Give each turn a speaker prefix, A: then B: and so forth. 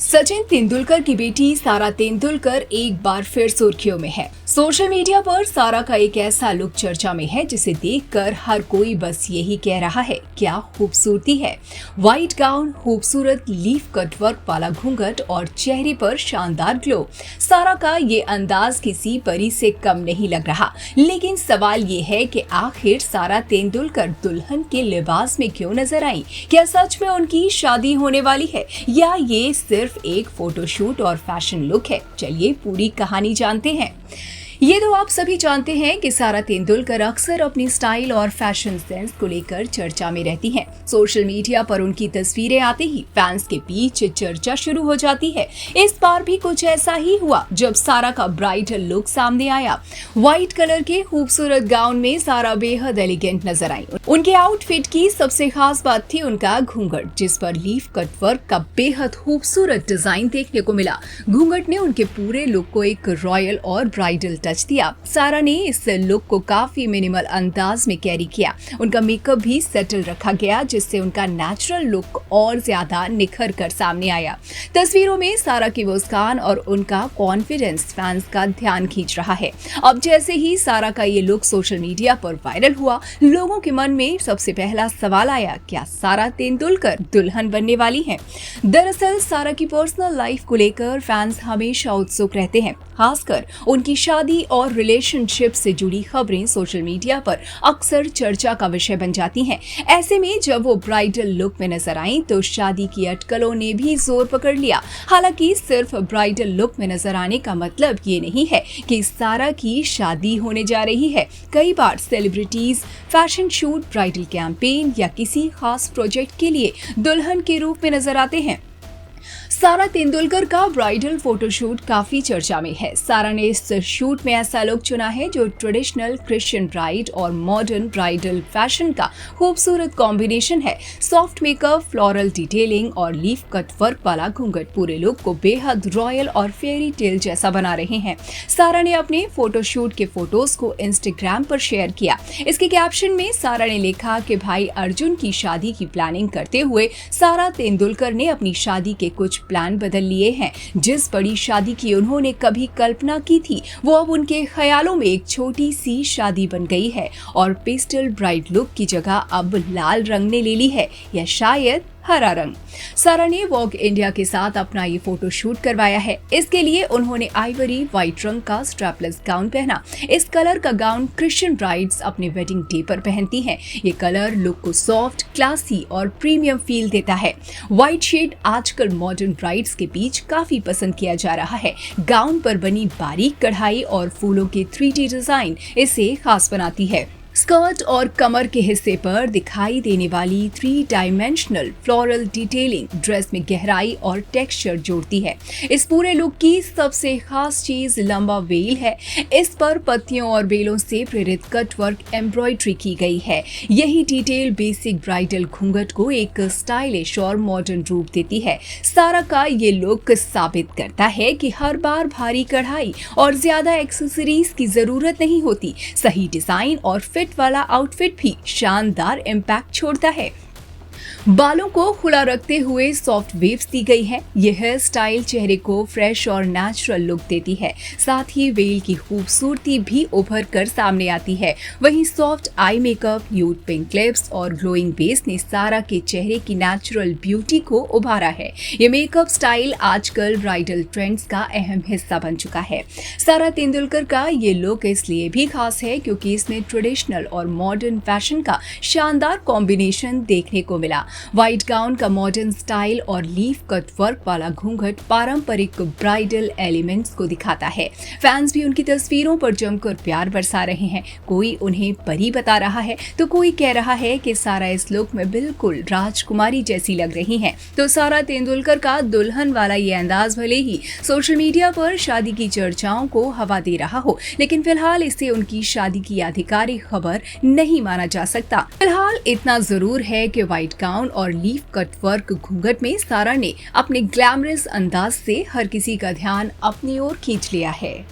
A: सचिन तेंदुलकर की बेटी सारा तेंदुलकर एक बार फिर सुर्खियों में है। सोशल मीडिया पर सारा का एक ऐसा लुक चर्चा में है जिसे देखकर हर कोई बस यही कह रहा है, क्या खूबसूरती है। व्हाइट गाउन, खूबसूरत लीफ कट वर्क वाला घूंघट और चेहरे पर शानदार ग्लो। सारा का ये अंदाज किसी परी से कम नहीं लग रहा। लेकिन सवाल ये है कि आखिर सारा तेंदुलकर दुल्हन के लिबास में क्यों नजर आई? क्या सच में उनकी शादी होने वाली है या ये सिर्फ एक फोटोशूट और फैशन लुक है? चलिए पूरी कहानी जानते हैं। ये तो आप सभी जानते हैं कि सारा तेंदुलकर अक्सर अपनी स्टाइल और फैशन सेंस को लेकर चर्चा में रहती हैं। सोशल मीडिया पर उनकी तस्वीरें आते ही फैंस के बीच चर्चा शुरू हो जाती है। इस बार भी कुछ ऐसा ही हुआ जब सारा का ब्राइडल लुक सामने आया। व्हाइट कलर के खूबसूरत गाउन में सारा बेहद एलिगेंट नजर आई। उनके आउटफिट की सबसे खास बात थी उनका घूंघट, जिस पर लीफ कट वर्क का बेहद खूबसूरत डिजाइन देखने को मिला। घूंघट ने उनके पूरे लुक को एक रॉयल और ब्राइडल टच दिया। सारा ने इस लुक को काफी मिनिमल अंदाज में कैरी किया। उनका मेकअप भी सेटल रखा गया, जिससे उनका नेचुरल लुक और ज्यादा निखर कर सामने आया। तस्वीरों में सारा की मुस्कान और उनका कॉन्फिडेंस फैंस का ध्यान खींच रहा है। अब जैसे ही सारा का ये लुक सोशल मीडिया पर वायरल हुआ, लोगों के मन में सबसे पहला सवाल आया, क्या सारा तेंदुलकर दुल्हन बनने वाली हैं? दरअसल सारा की पर्सनल लाइफ को लेकर फैंस हमेशा उत्सुक रहते हैं। खासकर उनकी शादी और रिलेशनशिप से जुड़ी खबरें सोशल मीडिया पर अक्सर चर्चा का विषय बन जाती हैं। ऐसे में जब वो ब्राइडल लुक में नजर आईं तो शादी की अटकलों ने भी जोर पकड़ लिया। हालांकि सिर्फ ब्राइडल लुक में नजर आने का मतलब ये नहीं है कि सारा की शादी होने जा रही है। कई बार celebrities fashion shoot, bridal campaign या किसी खास प्रोजेक्ट के लिए दुल्हन के रूप में नजर आते हैं। सारा तेंदुलकर का ब्राइडल फोटोशूट काफी चर्चा में है। सारा ने इस शूट में ऐसा लुक चुना है जो ट्रेडिशनल क्रिश्चियन ब्राइड और मॉडर्न ब्राइडल फैशन का खूबसूरत कॉम्बिनेशन है। सॉफ्ट मेकअप, फ्लोरल डिटेलिंग और लीफ कट वर्क वाला घूंघट पूरे लुक को बेहद रॉयल और फेरी टेल जैसा बना रहे हैं। सारा ने अपने फोटोशूट के फोटोज को इंस्टाग्राम पर शेयर किया। इसके कैप्शन में सारा ने लिखा कि भाई अर्जुन की शादी की प्लानिंग करते हुए सारा तेंदुलकर ने अपनी शादी के कुछ प्लान बदल लिए हैं। जिस बड़ी शादी की उन्होंने कभी कल्पना की थी, वो अब उनके ख्यालों में एक छोटी सी शादी बन गई है और पेस्टल ब्राइड लुक की जगह अब लाल रंग ने ले ली है या शायद हरा रंग। सारा ने वॉग इंडिया के साथ अपना ये फोटो शूट करवाया है। इसके लिए उन्होंने आइवरी व्हाइट रंग का स्ट्रैपलेस गाउन पहना। इस कलर का गाउन क्रिश्चियन ब्राइड्स अपने वेडिंग डे पर पहनती हैं। ये कलर लुक को सॉफ्ट, क्लासी और प्रीमियम फील देता है। व्हाइट शेड आजकल मॉडर्न ब्राइड्स के बीच काफी पसंद किया जा रहा है। गाउन पर बनी बारीक कढ़ाई और फूलों के 3D डिजाइन इसे खास बनाती है। स्कर्ट और कमर के हिस्से पर दिखाई देने वाली 3 डायमेंशनल फ्लोरल डिटेलिंग ड्रेस में गहराई और टेक्सचर जोड़ती है। इस पूरे लुक की सबसे खास चीज लंबा वेल है। इस पर पत्तियों और बेलों से प्रेरित कट वर्क एम्ब्रॉयडरी की गई है। यही डिटेल बेसिक ब्राइडल घूंघट को एक स्टाइलिश और मॉडर्न रूप देती है। सारा का ये लुक साबित करता है कि हर बार भारी कढ़ाई और ज्यादा एक्सेसरीज की जरूरत नहीं होती। सही डिजाइन और फिट वाला आउटफिट भी शानदार इम्पैक्ट छोड़ता है। बालों को खुला रखते हुए सॉफ्ट वेव्स दी गई है। यह हेयर स्टाइल चेहरे को फ्रेश और नेचुरल लुक देती है। साथ ही वेल की खूबसूरती भी उभर कर सामने आती है। वहीं soft eye makeup, nude pink lips और ग्लोइंग बेस ने सारा के चेहरे की नेचुरल ब्यूटी को उभारा है। ये मेकअप स्टाइल आजकल ब्राइडल ट्रेंड्स का अहम हिस्सा बन चुका है। सारा तेंदुलकर का ये लुक इसलिए भी खास है क्योंकि इसमें ट्रेडिशनल और मॉडर्न फैशन का शानदार कॉम्बिनेशन देखने को मिला। व्हाइट गाउन का मॉडर्न स्टाइल और लीफ कट वर्क वाला घूंघट पारंपरिक ब्राइडल एलिमेंट्स को दिखाता है। फैंस भी उनकी तस्वीरों पर जमकर प्यार बरसा रहे हैं। कोई उन्हें परी बता रहा है तो कोई कह रहा है कि सारा इस लुक में बिल्कुल राजकुमारी जैसी लग रही हैं। तो सारा तेंदुलकर का दुल्हन वाला ये अंदाज भले ही सोशल मीडिया पर शादी की चर्चाओं को हवा दे रहा हो, लेकिन फिलहाल इसे उनकी शादी की आधिकारिक खबर नहीं माना जा सकता। फिलहाल इतना जरूर है कि व्हाइट गाउन और लीफ कट वर्क घूंघट में सारा ने अपने ग्लैमरस अंदाज से हर किसी का ध्यान अपनी ओर खींच लिया है।